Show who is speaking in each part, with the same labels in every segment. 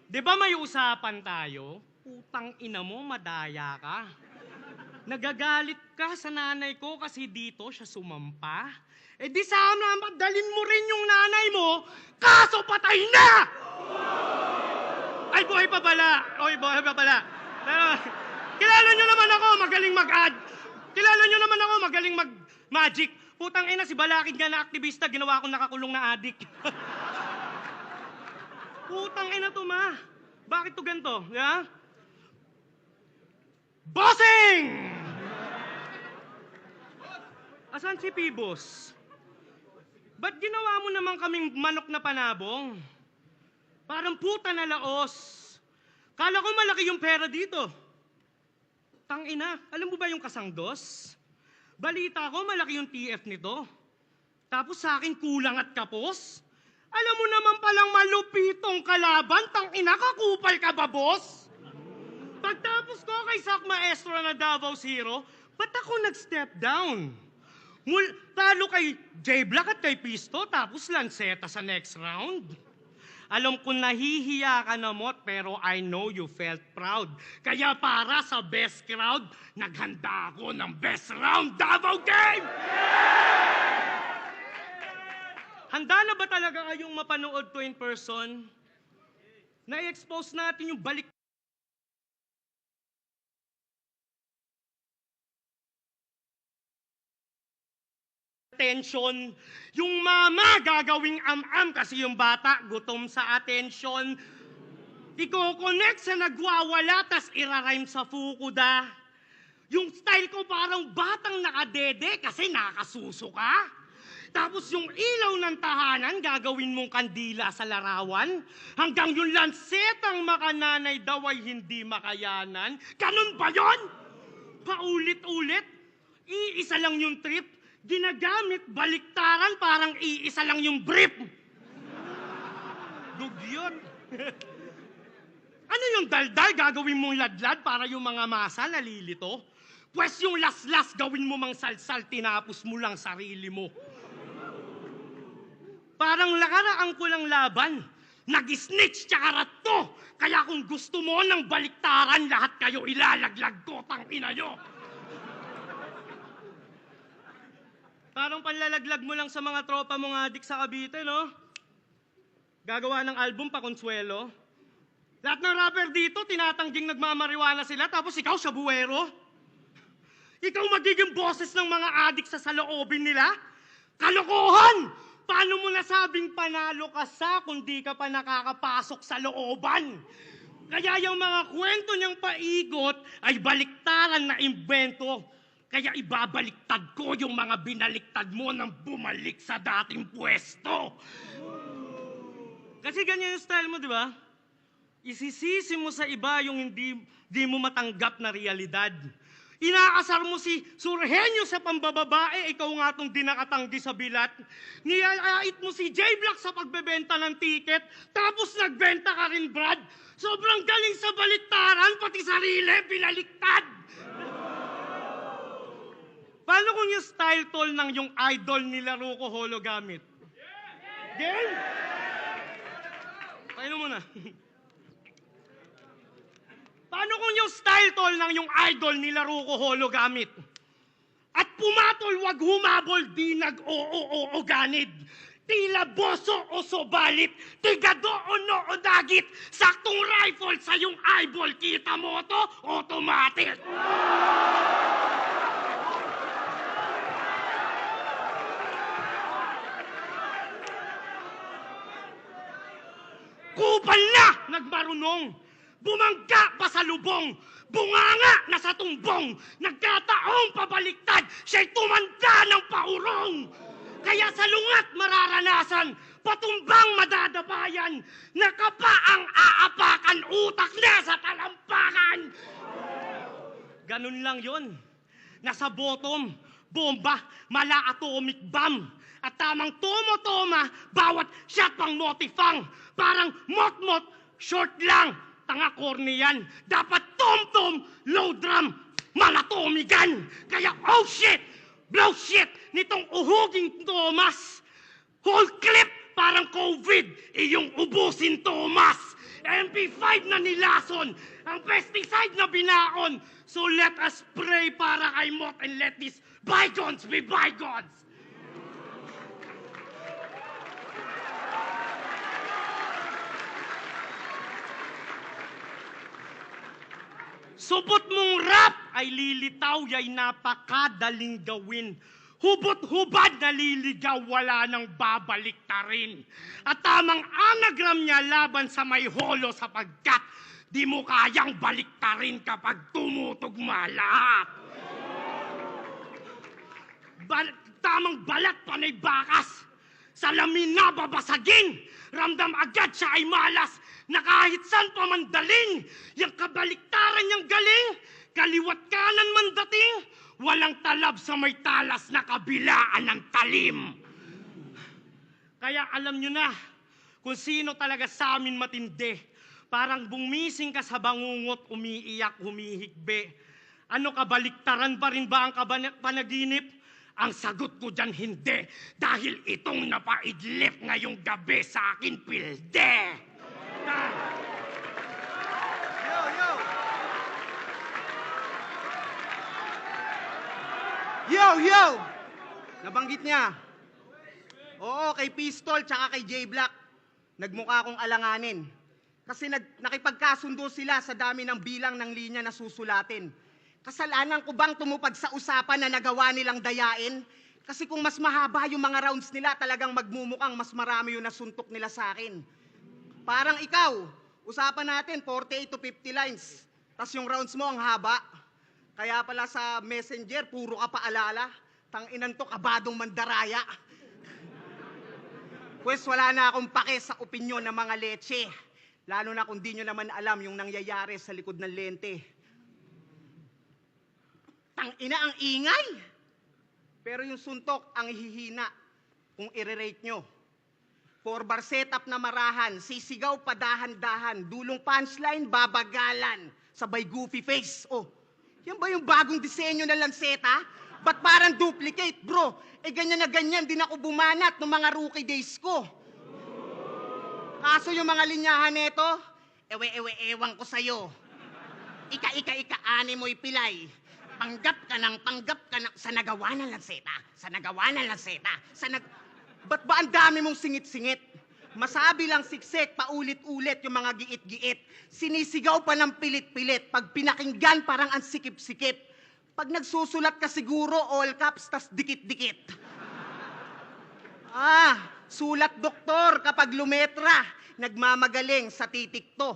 Speaker 1: Di ba may usapan tayo? Putang ina mo, madaya ka. Nagagalit ka sa nanay ko kasi dito siya sumampa. Eh di sana madalin mo rin yung nanay mo, kaso patay na! Ay, buhay pa pala. Oy, buhay pa pala. Pero, kilala nyo naman ako, magaling mag-ad. Kilala nyo naman ako, magaling mag-magic. Putang ina, si Balakid nga na aktivista, ginawa akong nakakulong na adik. Putang ina to, ma. Bakit to ganito? Yeah? Bossing! Asan si Pibos? Ba't ginawa mo naman kaming manok na panabong? Parang puta na laos. Kala ko malaki yung pera dito. Tangina, alam mo ba yung kasangdos? Balita ko malaki yung TF nito. Tapos sa akin kulang at kapos. Alam mo naman palang malupitong kalaban, tangina, kakupal ka ba, boss? Pagtapos ko kay Sak Maestro na Davao Zero, ba't ako nag-step down? Talo kay J-Black at kay Pisto, tapos Lanceta sa next round. Alam ko nahihiya ka na, Mot, pero I know you felt proud. Kaya para sa best crowd, naghanda ako ng best round Davao game! Handa na ba talaga kayong mapanood to in person? Na-expose natin yung balik attention. Yung mama gagawing am-am kasi yung bata gutom sa attention. Iko-connect sa nagwawala tas irarhyme sa fukuda. Yung style ko parang batang nakadede kasi nakasuso ka. Tapos yung ilaw ng tahanan gagawin mong kandila sa larawan. Hanggang yung lansetang makananay daw ay hindi makayanan. Ganun ba yun? Paulit-ulit? Iisa lang yung trip. Ginagamit baliktaran parang iisa lang yung brief. Dugyot. Ano yung daldal gagawin mong ladlad para yung mga masa nalilito? Pwes yung las-las gawin mo mang salsal tinapos mo lang sarili mo. Parang lakaraan ko lang laban. Nag-snitch tsaka rato. Kaya kung gusto mo ng baliktaran, lahat kayo ilalaglag ko, tangina nyo. Parang panlalaglag mo lang sa mga tropa mong adik sa Cavite, no? Gagawa ng album pa Consuelo. Lahat ng rapper dito, tinatangging nagmamariwana sila, tapos ikaw sa buwero. Ikaw magiging boses ng mga adik sa saloobin nila? Kalokohan! Paano mo nasabing panalo ka sa kung di ka pa nakakapasok sa looban? Kaya yung mga kwento niyang paigot ay baliktaran na imbento. Kaya ibabaliktad ko yung mga binaliktad mo nang bumalik sa dating pwesto. Kasi ganyan yung style mo, di ba? Isisisi mo sa iba yung hindi mo matanggap na realidad. Inaasar mo si Surhenyo sa pambababae, ikaw nga itong dinakatanggi sa bilat. Niyaait mo si J-Black sa pagbebenta ng ticket, tapos nagbenta ka rin, Brad. Sobrang galing sa baliktaran, pati sarili, binaliktad. Paano kung yung style tol ng yung idol nila Ruko Holo gamit? Game? Paano mo na? Paano kung yung style tol ng yung idol nila Ruko Holo gamit? At pumatol, wag humabol, di nag-oo-oo ganid. Tila boso o sobalit, tigado o no o dagit. Saktong rifle sa yung eyeball, kita mo to, automatic. Kupal na nagmarunong, bumangga pa sa lubong, bunganga na sa tumbong, nagkataong pabaliktad, siya'y tumanda ng paurong. Kaya sa lungat mararanasan, patumbang madadabayan, nakapa ang aapakan, utak na sa talampakan. Ganun lang yon. Nasa bottom, bomba, mala atomic bomb. At tamang tomo-toma, bawat shot pang motifang. Parang mot-mot, short lang, tanga corny yan. Dapat tom-tom, low drum, malatomigan. Kaya oh shit, blow shit, nitong uhuging Thomas. Whole clip para parang COVID, iyong ubusin, Thomas. MP5 na nilason, ang pesticide na binaon. So let us pray para kay Mot and let these bygones be bygones. Supot mong rap ay lilitaw, yay napakadaling gawin. Hubot-hubad na liligaw, wala nang babalik ta rin. At tamang anagram niya laban sa may holo sapagkat di mo kayang baliktarin kapag tumutugma lahat. Tamang balat panay bakas, salamin na babasagin, ramdam agad siya ay malas, na kahit saan pa mandalin, yung kabaliktaran niyang galing, kaliwat kanan man dating, walang talab sa may talas na kabilaan ng talim. Kaya alam nyo na kung sino talaga sa amin matindi. Parang bumising ka sa bangungot, umiiyak, humihigbe. Ano, kabaliktaran pa rin ba ang panaginip? Ang sagot ko dyan, hindi. Dahil itong napaidlip ngayong gabi sa akin pilde.
Speaker 2: Yo! Nabanggit niya. Oo, kay Pistol tsaka kay J-Black. Nagmukha akong alanganin. Kasi nakipagkasundo sila sa dami ng bilang ng linya na susulatin. Kasalanan ko bang tumupad sa usapan na nagawa nilang dayain? Kasi kung mas mahaba yung mga rounds nila, talagang magmumukhang mas marami yung nasuntok nila sa akin. Parang ikaw, usapan natin 48 to 50 lines. Tapos yung rounds mo ang haba. Kaya pala sa messenger, puro ka paalala. Tanginan to, kabadong mandaraya. Pues wala na akong pake sa opinyon ng mga leche. Lalo na kung di nyo naman alam yung nangyayari sa likod ng lente. Tangina ang ingay! Pero yung suntok ang hihina kung i-rate nyo. 4-bar setup na marahan, sisigaw padahan-dahan, dulong punchline, babagalan, sabay goofy face. Oh, yan ba yung bagong disenyo na lanseta? Ba't parang duplicate, bro? Ganyan na ganyan din ako bumanat ng mga rookie days ko. Kaso yung mga linyahan neto, ewan ko sa'yo. Ika-ani mo'y pilay. Panggap ka ng sa nagawa ng lanseta. Ba't ba ang dami mong singit-singit? Masabi lang siksik, paulit-ulit yung mga giit-giit. Sinisigaw pa ng pilit-pilit. Pag pinakinggan, parang ang sikip-sikip. Pag nagsusulat ka siguro, all caps, tas dikit-dikit. Sulat doktor kapag lumetra, nagmamagaling sa titik to.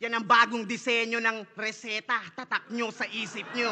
Speaker 2: Yan ang bagong disenyo ng reseta, tatak nyo sa isip nyo.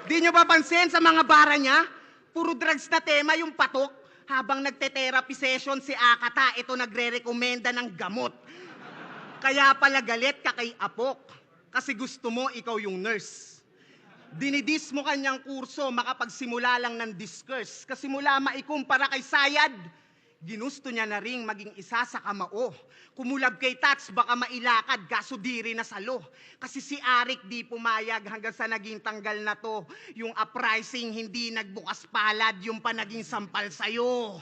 Speaker 2: Di nyo ba pansin sa mga bara niya? Puro drugs na tema yung patok. Habang nagte-therapy session si Akata, ito nagre-rekomenda ng gamot. Kaya pala galit ka kay Apok. Kasi gusto mo ikaw yung nurse. Dinidis mo kanyang kurso, makapagsimula lang ng discourse. Kasi mula maikumpara kay Sayad, ginusto niya na ring maging isa sa kamao. Kumulab kay Tats, baka mailakad, kaso diri na salo. Kasi si Arik di pumayag hanggang sa naging tanggal na to. Yung uprising hindi nagbukas palad, yung pa naging sampal sa'yo.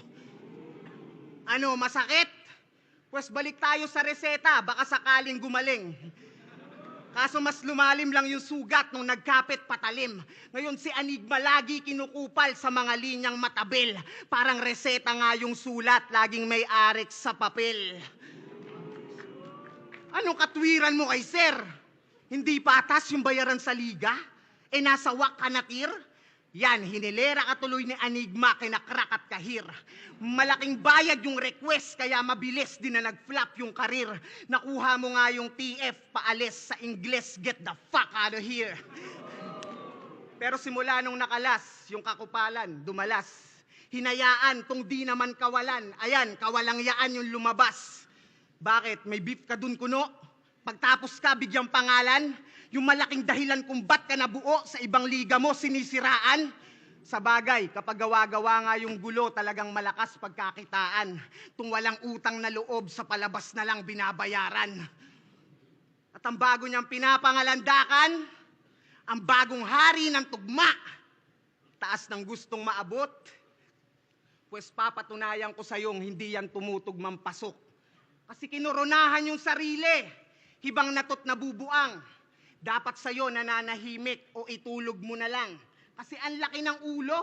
Speaker 2: Ano, masakit? Pues balik tayo sa reseta, baka sakaling gumaling. Kaso mas lumalim lang yung sugat nung nagkapit patalim. Ngayon si Enigma lagi kinukupal sa mga linyang matabil. Parang reseta nga yung sulat, laging may arik sa papel. Anong katwiran mo kay sir? Hindi patas yung bayaran sa liga? Nasa wak ka na tir? Yan, hinilera ka tuloy ni Enigma, kinakrak at kahir. Malaking bayad yung request, kaya mabilis din na nag-flop yung karir. Nakuha mo nga yung TF, paalis sa Ingles, get the fuck out of here. Pero simula nung nakalas, yung kakupalan, dumalas. Hinayaan kung di naman kawalan, ayan, kawalangyaan yung lumabas. Bakit? May beef ka dun kuno? Pagtapos ka, bigyang pangalan? Yung malaking dahilan kung ba't ka nabuo sa ibang liga mo, sinisiraan? Sa bagay, kapag gawa-gawa nga yung gulo, talagang malakas pagkakitaan. Tung walang utang na loob, sa palabas na lang binabayaran. At ang bago niyang pinapangalandakan, ang bagong hari ng tugma. Taas ng gustong maabot, Pues papatunayan ko sa'yong hindi yan tumutugmang pasok. Kasi kinoronahan yung sarili. Hibang natot nabubuang. Dapat sa'yo nananahimik o itulog mo na lang. Kasi ang laki ng ulo.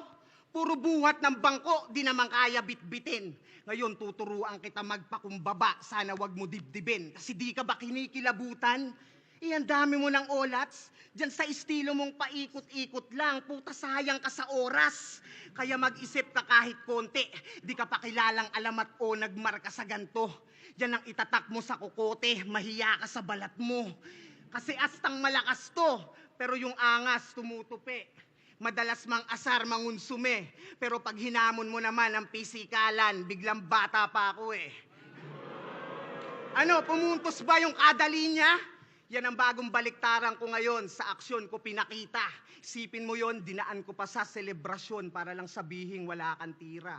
Speaker 2: Puro buhat ng bangko, di naman kaya bitbitin. Ngayon tuturuan kita magpakumbaba, sana wag mo dibdibin. Kasi di ka ba kinikilabutan? Ang dami mo ng olats. Diyan sa estilo mong paikot-ikot lang, puta sayang ka sa oras. Kaya mag-isip ka kahit konti. Di ka pa kilalang alamat o nagmarka sa ganto. Diyan ang itatak mo sa kokote, mahiya ka sa balat mo. Kasi astang malakas to, pero yung angas tumutupi. Madalas mang asar mangunsume, pero pag hinamon mo naman ang pisikalan, biglang bata pa ako eh. Ano, pumuntos ba yung kada linya? Yan ang bagong baliktaran ko ngayon, sa aksyon ko pinakita. Sipin mo yon, dinaan ko pa sa selebrasyon para lang sabihing wala kang tira.